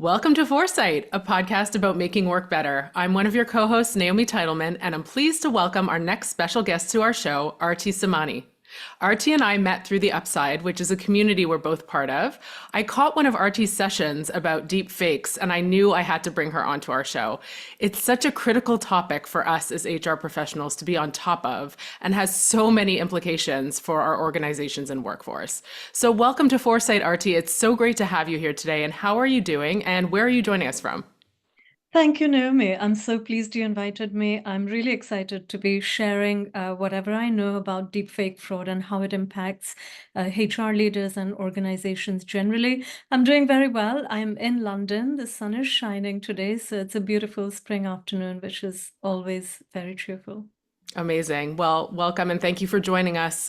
Welcome to Foresight, a podcast about making work better. I'm one of your co-hosts, Naomi Titleman, and I'm pleased to welcome our next special guest to our show, Arti Samani. Arti and I met through the Upside, which is a community we're both part of. I caught one of Arti's sessions about deep fakes, and I knew I had to bring her onto our show. It's such a critical topic for us as HR professionals to be on top of, and has so many implications for our organizations and workforce. So welcome to Foresight, Arti. It's so great to have you here today. And how are you doing, and where are you joining us from? Thank you, Naomi. I'm so pleased you invited me. I'm really excited to be sharing whatever I know about deepfake fraud and how it impacts HR leaders and organizations generally. I'm doing very well. I'm in London. The sun is shining today, so it's a beautiful spring afternoon, which is always very cheerful. Amazing. Well, welcome and thank you for joining us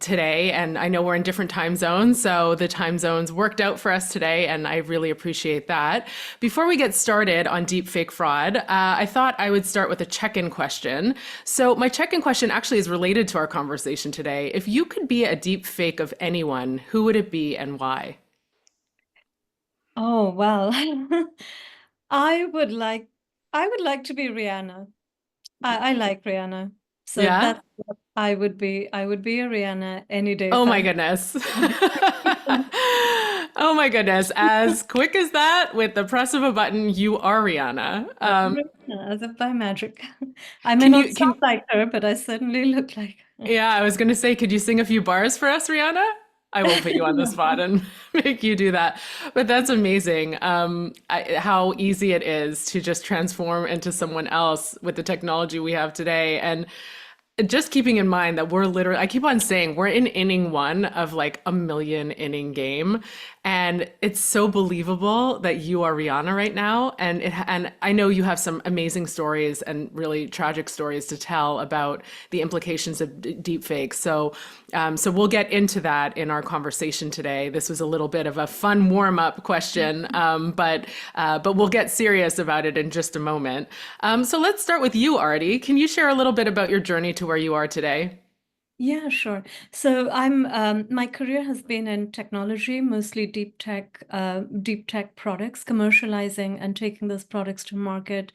today. And I know we're in different time zones, so the time zones worked out for us today, and I really appreciate that. Before we get started on deepfake fraud, I thought I would start with a check-in question. So my check-in question actually is related to our conversation today. If you could be a deepfake of anyone, who would it be and why? Oh, well, I would like I would like to be Rihanna. I like Rihanna. So Yeah? that's what I would be. I would be a Rihanna any day Oh if my I goodness. Oh my goodness. As quick as that, with the press of a button, you are Rihanna. as if by magic. I may Can not you, sound can, like her, but I certainly look like her. Yeah, I was gonna say, could you sing a few bars for us, Rihanna? I won't put you on the spot and make you do that, but that's amazing. How easy it is to just transform into someone else with the technology we have today, and just keeping in mind that we're literally, I keep on saying we're in inning one of like a million inning game. And it's so believable that you are Rihanna right now. And I know you have some amazing stories and really tragic stories to tell about the implications of deep fakes. So we'll get into that in our conversation today. This was a little bit of a fun warm up question, but we'll get serious about it in just a moment. So let's start with you, Artie. Can you share a little bit about your journey to where you are today? Yeah, sure. So my career has been in technology, mostly deep tech products, commercializing and taking those products to market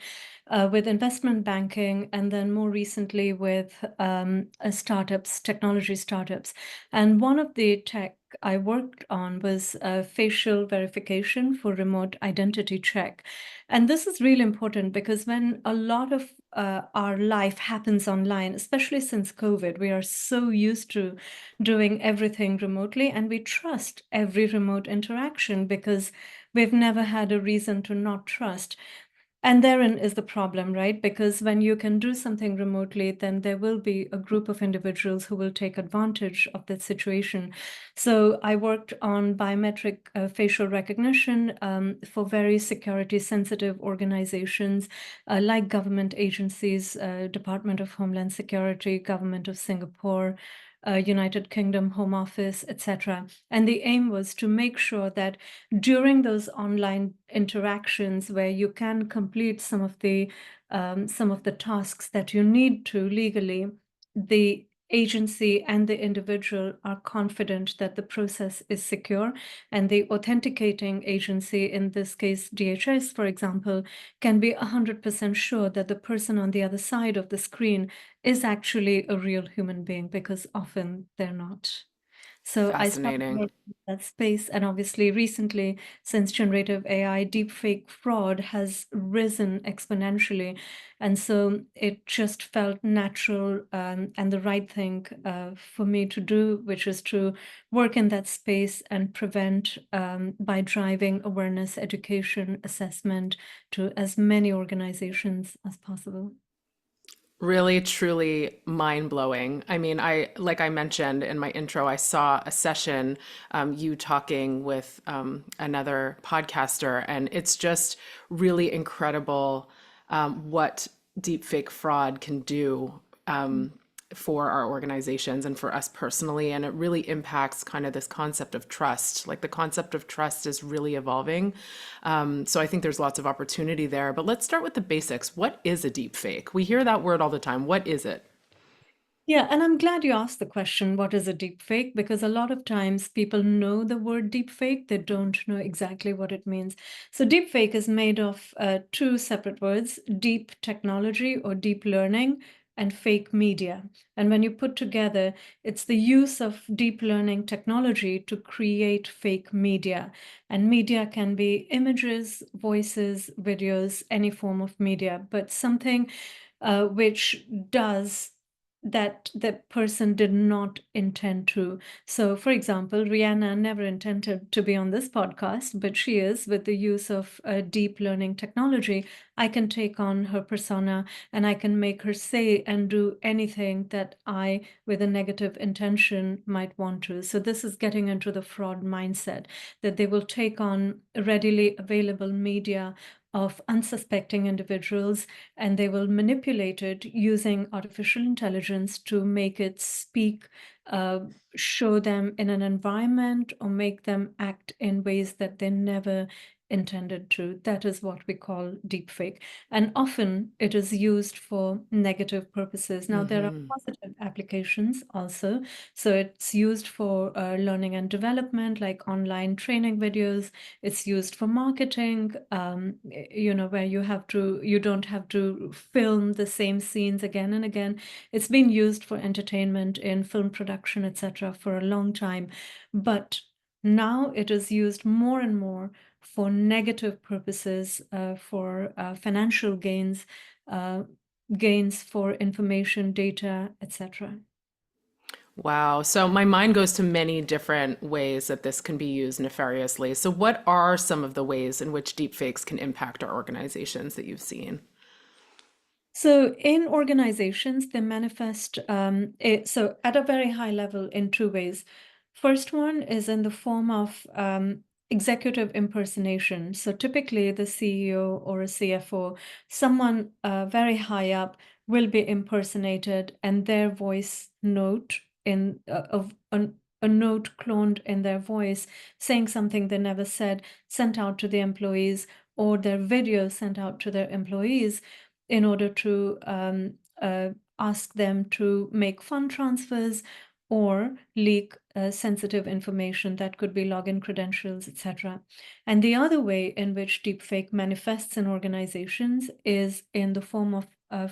with investment banking, and then more recently with startups, technology startups. And one of the tech I worked on was facial verification for remote identity check. And this is really important because when a lot of our life happens online, especially since COVID, we are so used to doing everything remotely, and we trust every remote interaction because we've never had a reason to not trust. And therein is the problem, right? Because when you can do something remotely, then there will be a group of individuals who will take advantage of that situation. So I worked on biometric facial recognition for very security sensitive organizations like government agencies, Department of Homeland Security, Government of Singapore, United Kingdom Home Office, etc. And the aim was to make sure that during those online interactions where you can complete some of the tasks that you need to legally, the agency and the individual are confident that the process is secure, and the authenticating agency, in this case DHS, for example, can be 100% sure that the person on the other side of the screen is actually a real human being, because often they're not. So I started Fascinating. working in that space, and obviously recently, since generative AI, deepfake fraud has risen exponentially. And so it just felt natural and the right thing for me to do, which is to work in that space and prevent by driving awareness, education, assessment to as many organizations as possible. Really, truly mind blowing. I mean, like I mentioned in my intro, I saw a session, you talking with another podcaster, and it's just really incredible what deepfake fraud can do for our organizations and for us personally. And it really impacts kind of this concept of trust. Like the concept of trust is really evolving. So I think there's lots of opportunity there. But let's start with the basics. What is a deep fake? We hear that word all the time. What is it? Yeah, and I'm glad you asked the question, what is a deep fake? Because a lot of times people know the word deep fake, they don't know exactly what it means. So deep fake is made of two separate words, deep technology or deep learning and fake media. And when you put together, it's the use of deep learning technology to create fake media. And media can be images, voices, videos, any form of media, but something which does that the person did not intend to. So, for example, Rihanna never intended to be on this podcast, but she is. With the use of deep learning technology, I can take on her persona and I can make her say and do anything that I, with a negative intention, might want to. So, this is getting into the fraud mindset that they will take on readily available media of unsuspecting individuals, and they will manipulate it using artificial intelligence to make it speak, uh, show them in an environment, or make them act in ways that they never intended to. That is what we call deepfake. And often it is used for negative purposes. Now, there are Hmm. positive applications also. So it's used for learning and development, like online training videos. It's used for marketing, where you don't have to film the same scenes again and again. It's been used for entertainment in film production, etc., for a long time. But now it is used more and more for negative purposes, for financial gains, uh, gains for information, data, etc. Wow. So my mind goes to many different ways that this can be used nefariously. So what are some of the ways in which deepfakes can impact our organizations that you've seen? So in organizations, they manifest so at a very high level in two ways. First one is in the form of executive impersonation. So typically the CEO or a CFO, someone very high up will be impersonated, and their voice note in of a note cloned in their voice saying something they never said, sent out to the employees, or their video sent out to their employees in order to ask them to make fund transfers or leak sensitive information that could be login credentials, etc. And the other way in which deepfake manifests in organizations is in the form of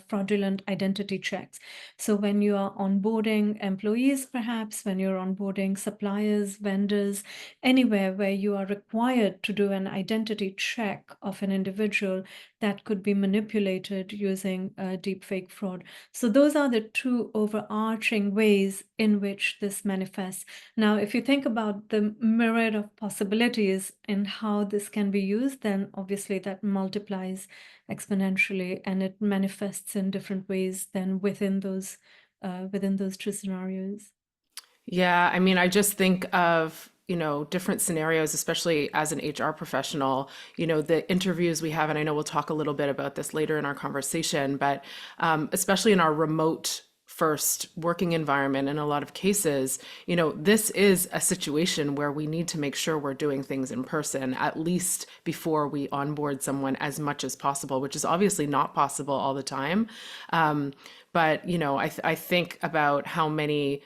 fraudulent identity checks. So when you are onboarding employees, perhaps when you're onboarding suppliers, vendors, anywhere where you are required to do an identity check of an individual, that could be manipulated using deepfake fraud. So those are the two overarching ways in which this manifests. Now, if you think about the myriad of possibilities in how this can be used, then obviously that multiplies exponentially, and it manifests in different ways than within those two scenarios. Yeah, I mean, I just think of, different scenarios, especially as an HR professional, the interviews we have, and I know we'll talk a little bit about this later in our conversation, but especially in our remote first working environment, in a lot of cases, this is a situation where we need to make sure we're doing things in person, at least before we onboard someone as much as possible, which is obviously not possible all the time. But, I think about how many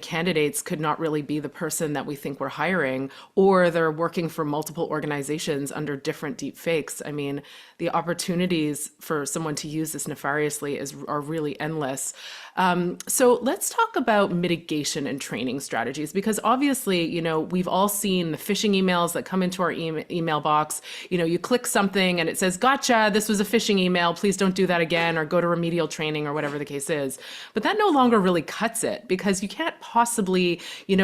candidates could not really be the person that we think we're hiring, or they're working for multiple organizations under different deep fakes. I mean, the opportunities for someone to use this nefariously are really endless. So let's talk about mitigation and training strategies, because obviously, we've all seen the phishing emails that come into our email box. You click something and it says, "Gotcha, this was a phishing email. Please don't do that again," or go to remedial training, or whatever the case is. But that no longer really cuts it, because you can't possibly,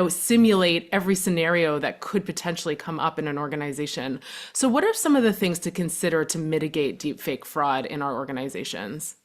simulate every scenario that could potentially come up in an organization. So what are some of the things to consider to mitigate deepfake fraud in our organizations?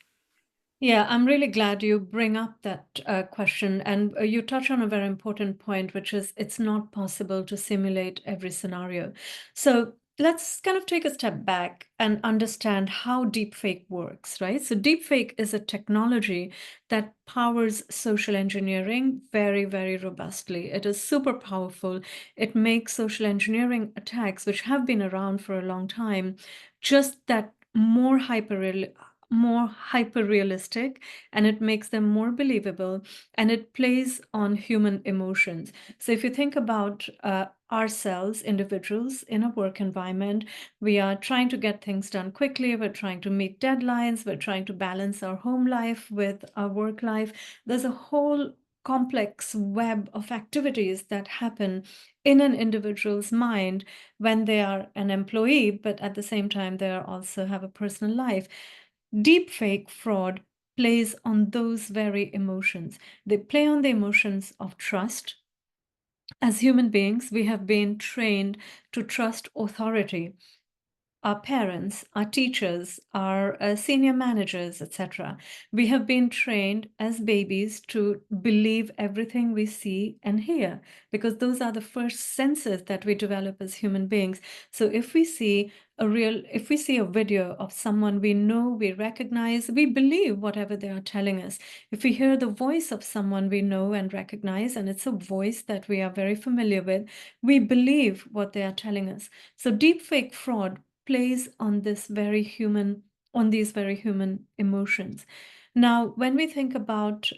Yeah, I'm really glad you bring up that question. And you touch on a very important point, which is it's not possible to simulate every scenario. So let's kind of take a step back and understand how deepfake works, right? So deepfake is a technology that powers social engineering very, very robustly. It is super powerful. It makes social engineering attacks, which have been around for a long time, just that more more hyper realistic, and it makes them more believable, and it plays on human emotions. So if you think about ourselves, individuals in a work environment, we are trying to get things done quickly, we're trying to meet deadlines, we're trying to balance our home life with our work life. There's a whole complex web of activities that happen in an individual's mind when they are an employee, but at the same time, they also have a personal life. Deepfake fraud plays on those very emotions. They play on the emotions of trust. As human beings, we have been trained to trust authority, our parents, our teachers, our senior managers, etc. We have been trained as babies to believe everything we see and hear, because those are the first senses that we develop as human beings. So if we see a video of someone we know, we recognize, we believe whatever they are telling us. If we hear the voice of someone we know and recognize, and it's a voice that we are very familiar with, we believe what they are telling us. So deepfake fraud plays on these very human emotions. Now, when we think about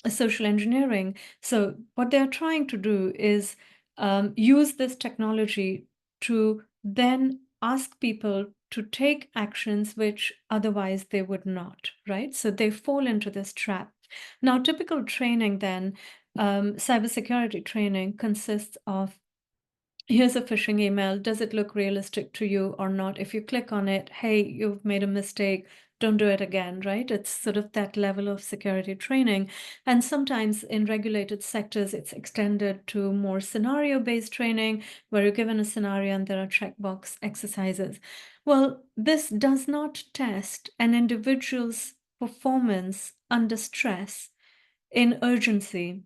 social engineering, so what they're trying to do is use this technology to then ask people to take actions which otherwise they would not, right? So they fall into this trap. Now, typical training then, cybersecurity training consists of, here's a phishing email. Does it look realistic to you or not? If you click on it, hey, you've made a mistake. Don't do it again, right? It's sort of that level of security training. And sometimes in regulated sectors, it's extended to more scenario-based training, where you're given a scenario and there are checkbox exercises. Well, this does not test an individual's performance under stress in urgency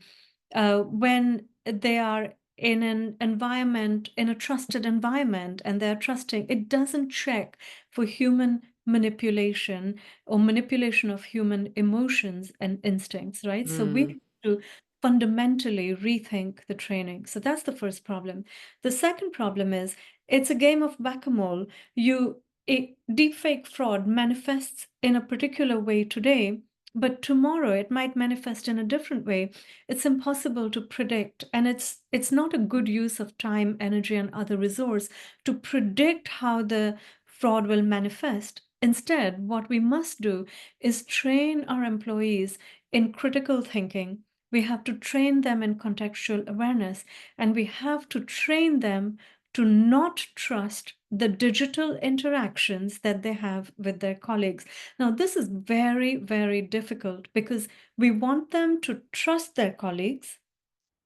when they are in an environment, in a trusted environment, and they're trusting. It doesn't check for human manipulation or manipulation of human emotions and instincts, right? So we Mm. have to fundamentally rethink the training. So that's the first problem. The second problem is it's a game of whack-a-mole. Deepfake fraud manifests in a particular way today, but tomorrow it might manifest in a different way. It's impossible to predict, and it's not a good use of time, energy, and other resource to predict how the fraud will manifest. Instead, what we must do is train our employees in critical thinking. We have to train them in contextual awareness, and we have to train them to not trust the digital interactions that they have with their colleagues. Now, this is very, very difficult because we want them to trust their colleagues.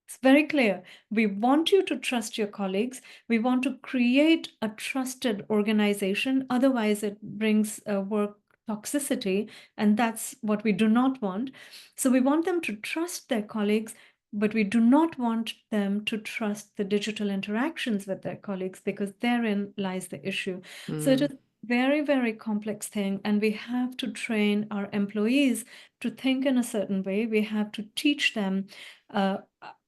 It's very clear. We want you to trust your colleagues. We want to create a trusted organization. Otherwise, it brings work toxicity, and that's what we do not want. So we want them to trust their colleagues, but we do not want them to trust the digital interactions with their colleagues, because therein lies the issue. So it Mm. is very, very complex thing, and we have to train our employees to think in a certain way. We have to teach them uh,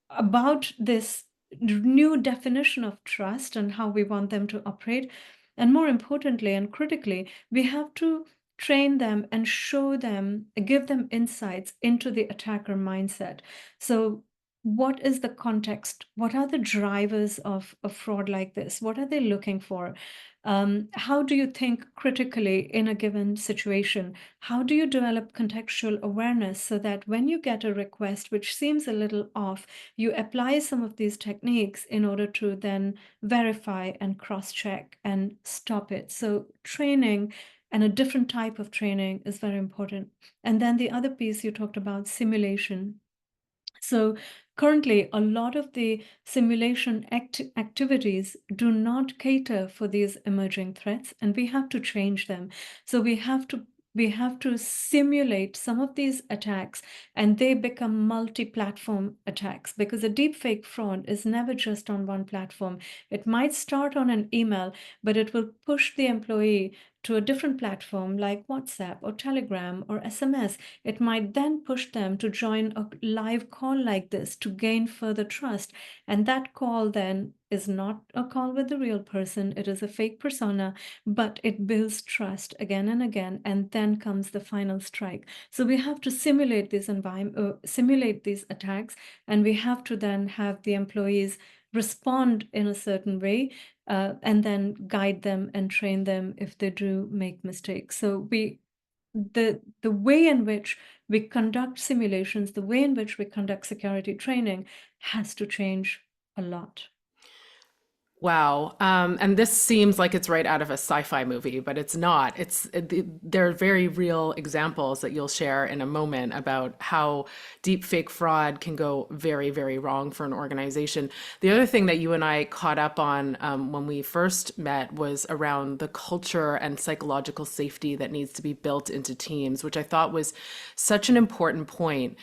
about this new definition of trust and how we want them to operate. And more importantly and critically, we have to train them and show them, give them insights into the attacker mindset. So, what is the context? What are the drivers of a fraud like this? What are they looking for? How do you think critically in a given situation? How do you develop contextual awareness so that when you get a request which seems a little off, you apply some of these techniques in order to then verify and cross-check and stop it? So training and a different type of training is very important. And then the other piece you talked about, simulation. So currently, a lot of the simulation activities do not cater for these emerging threats, and we have to change them. So we have to simulate some of these attacks, and they become multi-platform attacks, because a deepfake fraud is never just on one platform. It might start on an email, but it will push the employee to a different platform like WhatsApp or Telegram or SMS. It might then push them to join a live call like this to gain further trust. And that call then is not a call with the real person, it is a fake persona, but it builds trust again and again, and then comes the final strike. So we have to simulate these simulate these attacks, and we have to then have the employees respond in a certain way, and then guide them and train them if they do make mistakes. So the way in which we conduct simulations, the way in which we conduct security training has to change a lot. Wow. And this seems like it's right out of a sci-fi movie, but it's not. There are very real examples that you'll share in a moment about how deepfake fraud can go very, very wrong for an organization. The other thing that you and I caught up on when we first met was around the culture and psychological safety that needs to be built into teams, which I thought was such an important point,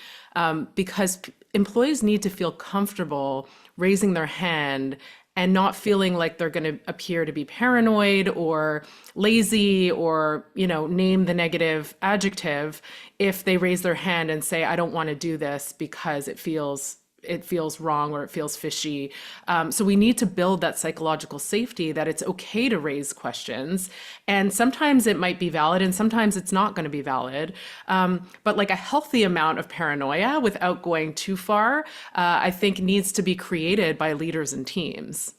because employees need to feel comfortable raising their hand and not feeling like they're going to appear to be paranoid or lazy or, name the negative adjective if they raise their hand and say, I don't want to do this because it feels wrong or it feels fishy. So we need to build that psychological safety that it's okay to raise questions. And sometimes it might be valid and sometimes it's not going to be valid. But like a healthy amount of paranoia without going too far, I think needs to be created by leaders and teams.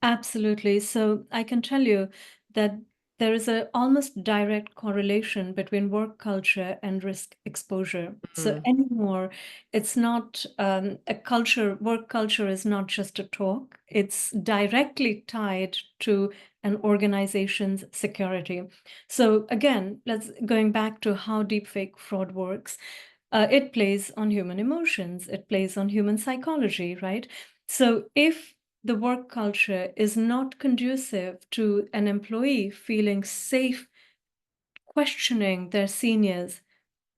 Absolutely. So I can tell you that there is a almost direct correlation between work culture and risk exposure. So Mm. anymore, it's not a culture, work culture is not just a talk, it's directly tied to an organization's security. So again, let's going back to how deepfake fraud works. It plays on human emotions, it plays on human psychology, right? So if the work culture is not conducive to an employee feeling safe questioning their seniors,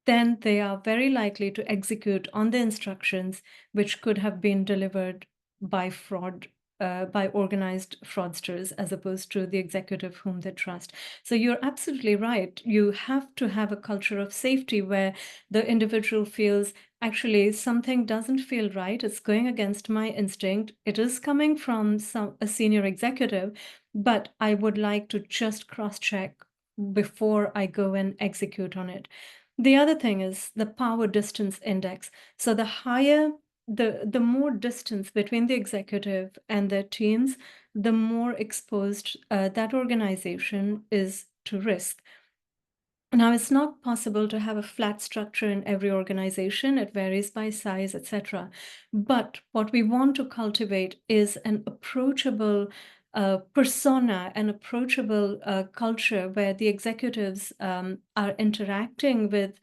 then they are very likely to execute on the instructions which could have been delivered by by organized fraudsters as opposed to the executive whom they trust. So you're absolutely right. You have to have a culture of safety where the individual feels actually something doesn't feel right. It's going against my instinct. It is coming from a senior executive, but I would like to just cross-check before I go and execute on it. The other thing is the power distance index. So the higher, the more distance between the executive and their teams, the more exposed that organization is to risk. Now, it's not possible to have a flat structure in every organization. It varies by size, etc. But what we want to cultivate is an approachable persona, an approachable culture where the executives are interacting with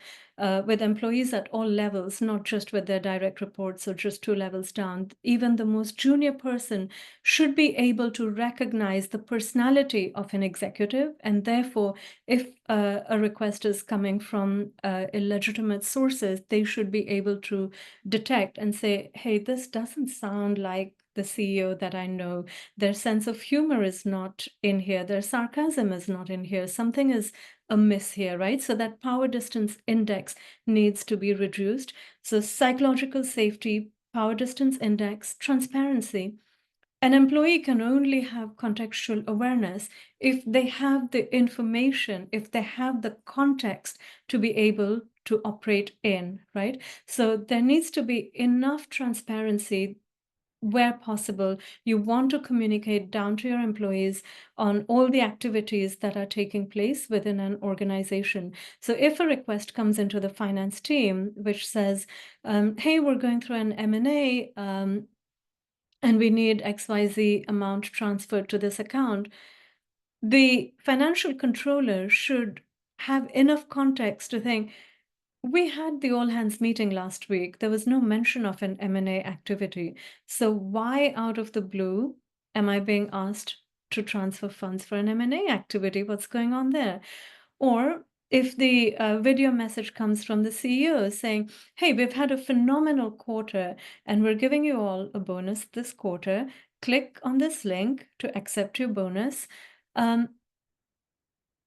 employees at all levels, not just with their direct reports or just two levels down. Even the most junior person should be able to recognize the personality of an executive, and therefore if a request is coming from illegitimate sources, they should be able to detect and say, hey, this doesn't sound like the CEO that I know. Their sense of humor is not in here. Their sarcasm is not in here. Something is amiss here, right? So that power distance index needs to be reduced. So psychological safety, power distance index, transparency. An employee can only have contextual awareness if they have the information, if they have the context to be able to operate in, right? So there needs to be enough transparency where possible. You want to communicate down to your employees on all the activities that are taking place within an organization. So if a request comes into the finance team, which says, hey, we're going through an M&A, and we need XYZ amount transferred to this account, the financial controller should have enough context to think, we had the all hands meeting last week. There was no mention of an M&A activity. So why out of the blue am I being asked to transfer funds for an M&A activity? What's going on there? Or if the video message comes from the CEO saying, hey, we've had a phenomenal quarter and we're giving you all a bonus this quarter. Click on this link to accept your bonus. Um,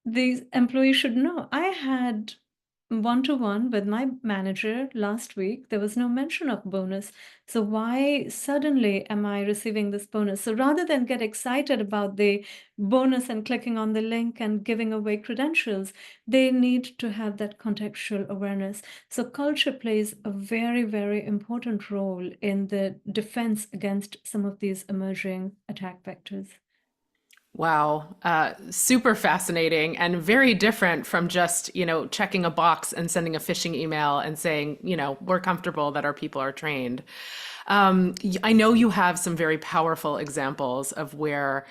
the employee should know. I had one-to-one with my manager last week. There was no mention of bonus. So why suddenly am I receiving this bonus? So rather than get excited about the bonus and clicking on the link and giving away credentials, they need to have that contextual awareness. So culture plays a very, very important role in the defense against some of these emerging attack vectors. Wow, super fascinating and very different from just, checking a box and sending a phishing email and saying, we're comfortable that our people are trained. I know you have some very powerful examples of where,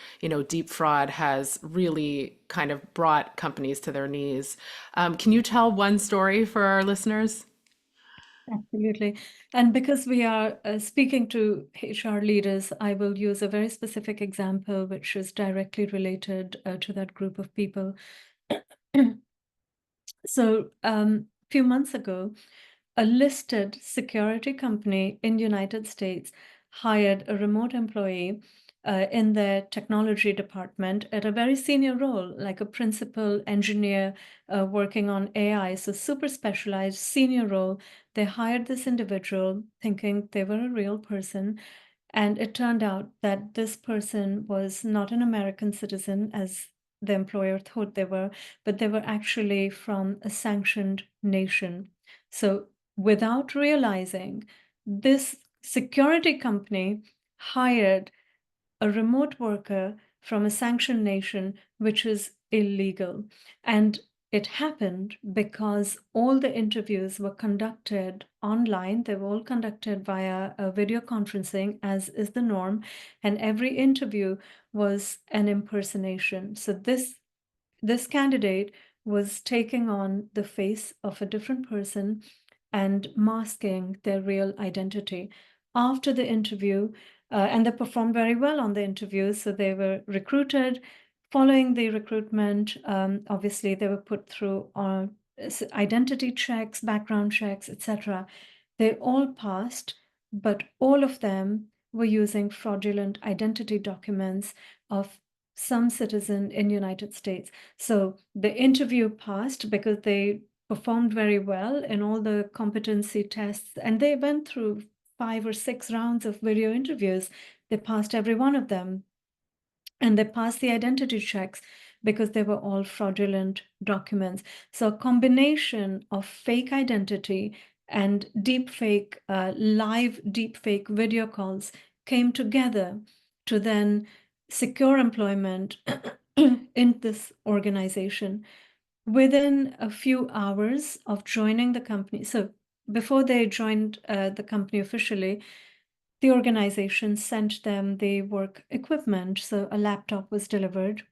deep fraud has really kind of brought companies to their knees. Can you tell one story for our listeners? Absolutely. And because we are speaking to HR leaders, I will use a very specific example which is directly related to that group of people. So, a few months ago, a listed security company in United States hired a remote employee in their technology department at a very senior role, like a principal engineer working on AI. So super specialized senior role. They hired this individual thinking they were a real person. And it turned out that this person was not an American citizen, as the employer thought they were, but they were actually from a sanctioned nation. So without realizing, this security company hired a remote worker from a sanctioned nation, which is illegal. And it happened because all the interviews were conducted online. They were all conducted via a video conferencing, as is the norm. And every interview was an impersonation. So this candidate was taking on the face of a different person and masking their real identity. After the interview, and they performed very well on the interview, so they were recruited. Following the recruitment, obviously they were put through identity checks, background checks, etc. They all passed, but all of them were using fraudulent identity documents of some citizen in United States. So the interview passed because they performed very well in all the competency tests, and they went through 5 or 6 rounds of video interviews. They passed every one of them, and they passed the identity checks because they were all fraudulent documents. So a combination of fake identity and deepfake, live deepfake video calls came together to then secure employment in this organization within a few hours of joining the company. So before they joined the company officially, the organization sent them the work equipment. So a laptop was delivered.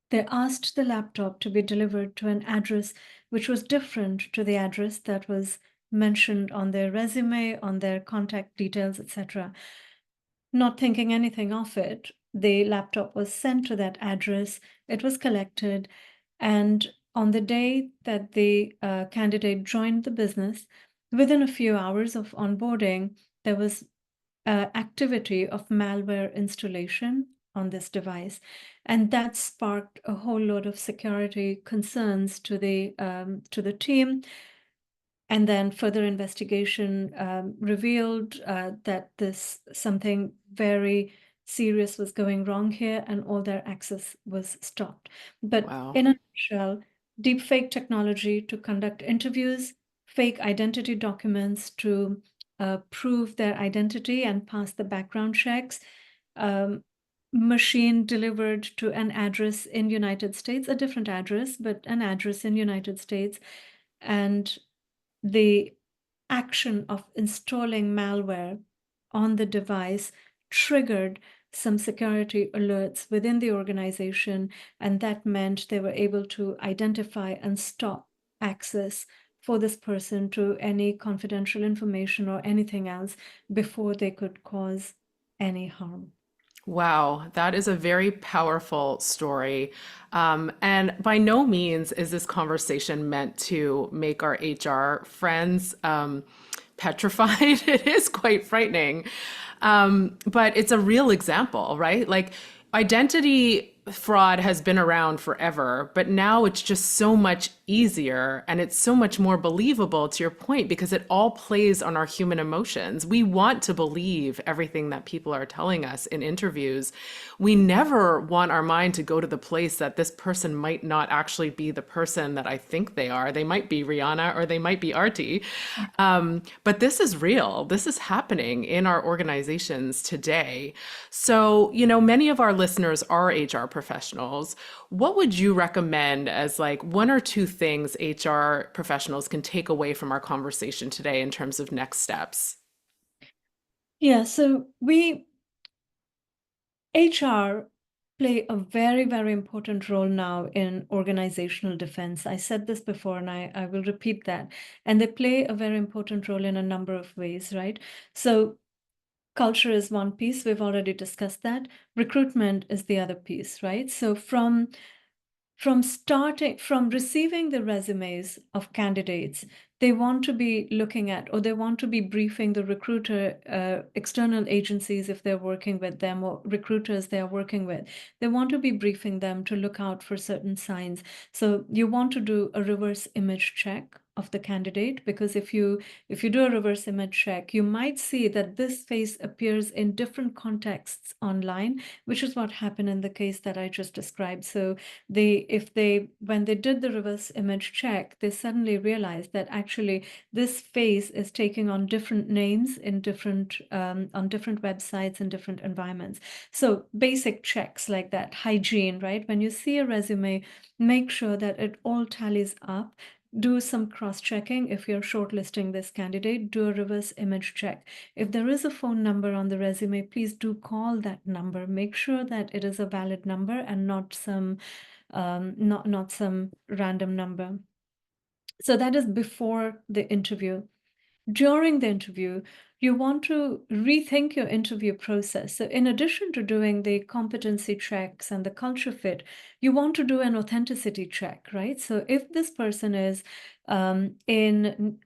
They asked the laptop to be delivered to an address which was different to the address that was mentioned on their resume, on their contact details, etc. Not thinking anything of it, the laptop was sent to that address, it was collected, and on the day that the candidate joined the business, within a few hours of onboarding, there was activity of malware installation on this device. And that sparked a whole lot of security concerns to the team. And then further investigation revealed that this something very serious was going wrong here, and all their access was stopped. But Wow. in a nutshell, deepfake technology to conduct interviews, fake identity documents to prove their identity and pass the background checks, um, machine delivered to an address in United States, a different address, but an address in United States, and the action of installing malware on the device triggered some security alerts within the organization, and that meant they were able to identify and stop access for this person to any confidential information or anything else before they could cause any harm. Wow, that is a very powerful story. And by no means is this conversation meant to make our HR friends petrified. It is quite frightening. But it's a real example, right? Like identity fraud has been around forever, but now it's just so much easier and it's so much more believable, to your point, because it all plays on our human emotions. We want to believe everything that people are telling us in interviews. We never want our mind to go to the place that this person might not actually be the person that I think they are. They might be Rihanna or they might be Artie. But this is real. This is happening in our organizations today. So, many of our listeners are HR professionals. What would you recommend as like one or two things HR professionals can take away from our conversation today in terms of next steps? Yeah, so HR play a very, very important role now in organizational defense. I said this before and I will repeat that. And they play a very important role in a number of ways, right? So culture is one piece. We've already discussed that. Recruitment is the other piece, right? So from receiving the resumes of candidates, they want to be looking at, or they want to be briefing the recruiter, external agencies if they're working with them, or recruiters they're working with. They want to be briefing them to look out for certain signs. So you want to do a reverse image check of the candidate, because if you do a reverse image check, you might see that this face appears in different contexts online, which is what happened in the case that I just described. So when they did the reverse image check, they suddenly realized that actually this face is taking on different names in different on different websites and different environments. So basic checks like that, hygiene, right? When you see a resume, make sure that it all tallies up. Do some cross-checking. If you're shortlisting this candidate, do a reverse image check. If there is a phone number on the resume, please do call that number. Make sure that it is a valid number and not some random number. So that is before the interview. During the interview, you want to rethink your interview process. So, in addition to doing the competency checks and the culture fit, you want to do an authenticity check, right? So, if this person is in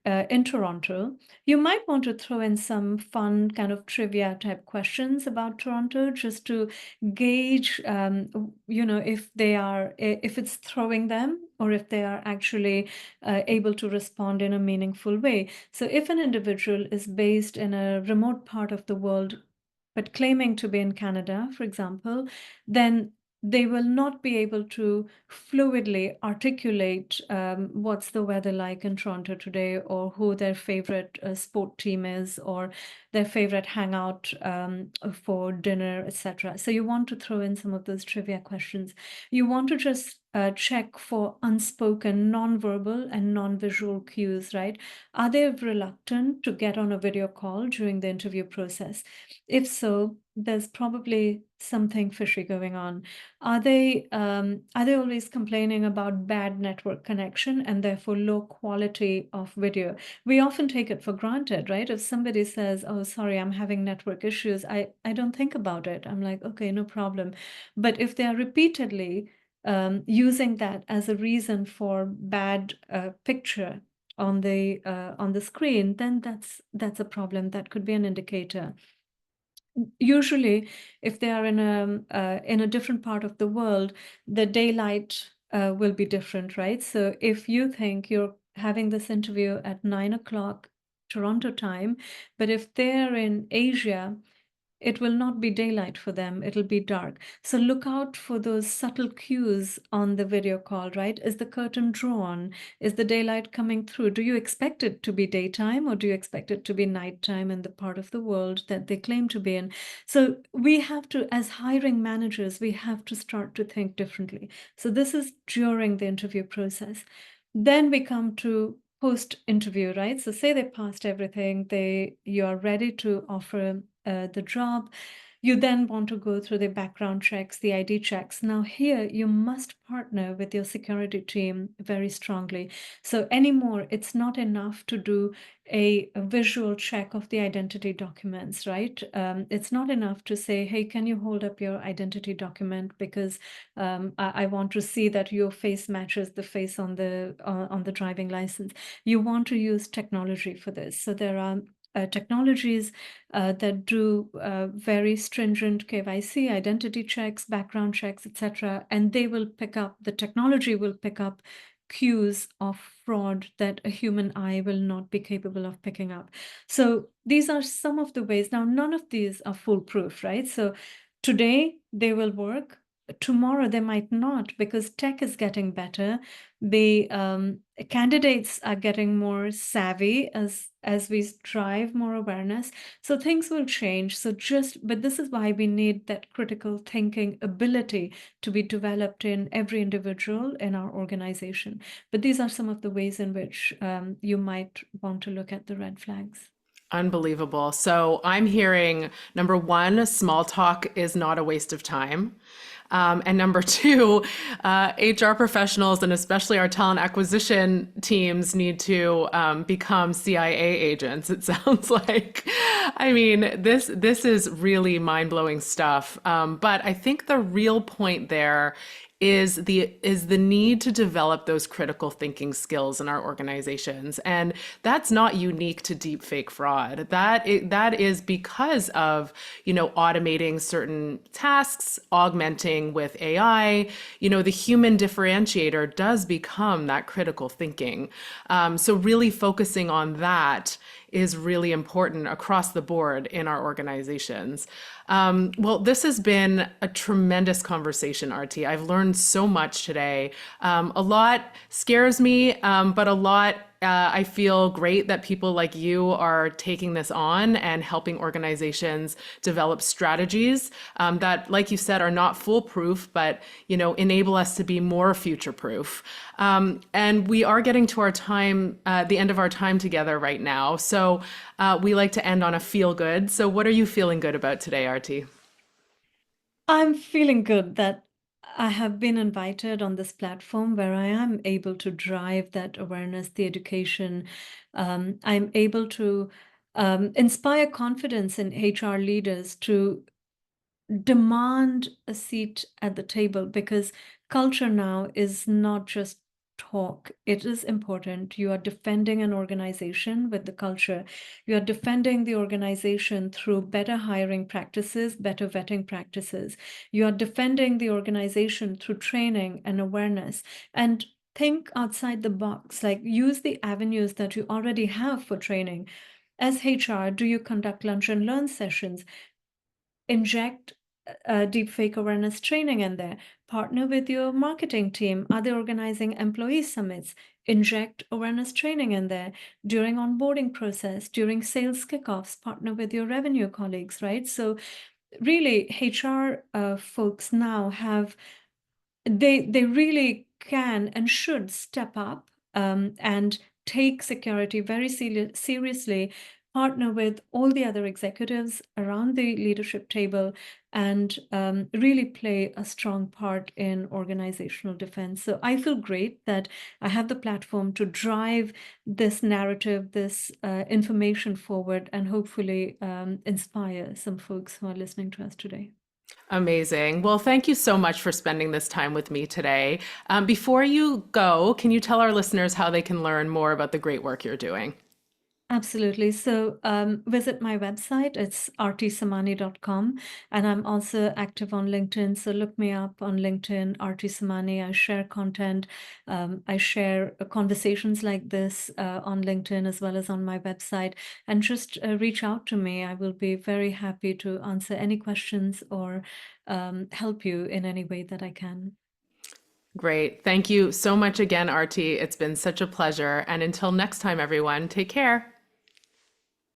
Toronto, you might want to throw in some fun kind of trivia type questions about Toronto, just to gauge, if it's throwing them or if they are actually able to respond in a meaningful way. So if an individual is based in a remote part of the world, but claiming to be in Canada, for example, then they will not be able to fluidly articulate what's the weather like in Toronto today, or who their favorite sport team is, or their favorite hangout for dinner, etc. So you want to throw in some of those trivia questions. You want to just check for unspoken, non-verbal and non-visual cues, right? Are they reluctant to get on a video call during the interview process? If so, there's probably something fishy going on. Are they always complaining about bad network connection and therefore low quality of video? We often take it for granted, right? If somebody says, "Oh, sorry, I'm having network issues," I don't think about it. I'm like, okay, no problem. But if they are repeatedly using that as a reason for bad picture on the screen, then that's a problem. That could be an indicator. Usually, if they are in a different part of the world, the daylight will be different, right? So if you think you're having this interview at 9 o'clock Toronto time, but if they're in Asia, it will not be daylight for them, it'll be dark. So look out for those subtle cues on the video call, right? Is the curtain drawn? Is the daylight coming through? Do you expect it to be daytime, or do you expect it to be nighttime in the part of the world that they claim to be in? So we have to, as hiring managers, we have to start to think differently. So this is during the interview process. Then we come to post interview, right? So say they passed everything, you are ready to offer the job. You then want to go through the background checks, the ID checks. Now, here you must partner with your security team very strongly. So, anymore, it's not enough to do a visual check of the identity documents, right? It's not enough to say, "Hey, can you hold up your identity document, because I want to see that your face matches the face on the driving license." You want to use technology for this. So there are technologies that do very stringent KYC, identity checks, background checks, etc. And the technology will pick up cues of fraud that a human eye will not be capable of picking up. So these are some of the ways. Now, none of these are foolproof, right? So today they will work. Tomorrow they might not, because tech is getting better. The candidates are getting more savvy as we drive more awareness. So things will change. But this is why we need that critical thinking ability to be developed in every individual in our organization. But these are some of the ways in which you might want to look at the red flags. Unbelievable. So I'm hearing number one, small talk is not a waste of time. And number two, HR professionals and especially our talent acquisition teams need to become CIA agents. It sounds like. I mean, this is really mind-blowing stuff. But I think the real point there is the need to develop those critical thinking skills in our organizations, and that's not unique to deepfake fraud. That is because of automating certain tasks, augmenting with AI. The human differentiator does become that critical thinking. So really focusing on that is really important across the board in our organizations. Well, this has been a tremendous conversation, Arti. I've learned so much today. A lot scares me, but a lot I feel great that people like you are taking this on and helping organizations develop strategies that, like you said, are not foolproof, but enable us to be more future-proof. And we are getting to the end of our time together right now. So we like to end on a feel good. So what are you feeling good about today, Arti? I'm feeling good that I have been invited on this platform where I am able to drive that awareness, the education. I'm able to inspire confidence in HR leaders to demand a seat at the table, because culture now is not just talk. It is important. You are defending an organization with the culture. You are defending the organization through better hiring practices, better vetting practices. You are defending the organization through training and awareness. And think outside the box, like use the avenues that you already have for training. As HR, do you conduct lunch and learn sessions? Inject deepfake awareness training in there. Partner with your marketing team. Are they organizing employee summits? Inject awareness training in there. During onboarding process, during sales kickoffs, partner with your revenue colleagues, right? So really, HR folks now they really can and should step up and take security very seriously, partner with all the other executives around the leadership table, and really play a strong part in organizational defense. So I feel great that I have the platform to drive this narrative, this information forward, and hopefully inspire some folks who are listening to us today. Amazing. Well, thank you so much for spending this time with me today. Before you go, can you tell our listeners how they can learn more about the great work you're doing? Absolutely. So visit my website. It's rtsamani.com. And I'm also active on LinkedIn. So look me up on LinkedIn, RT Samani. I share content. I share conversations like this on LinkedIn as well as on my website. And just reach out to me. I will be very happy to answer any questions or help you in any way that I can. Great. Thank you so much again, Arti. It's been such a pleasure. And until next time, everyone, take care.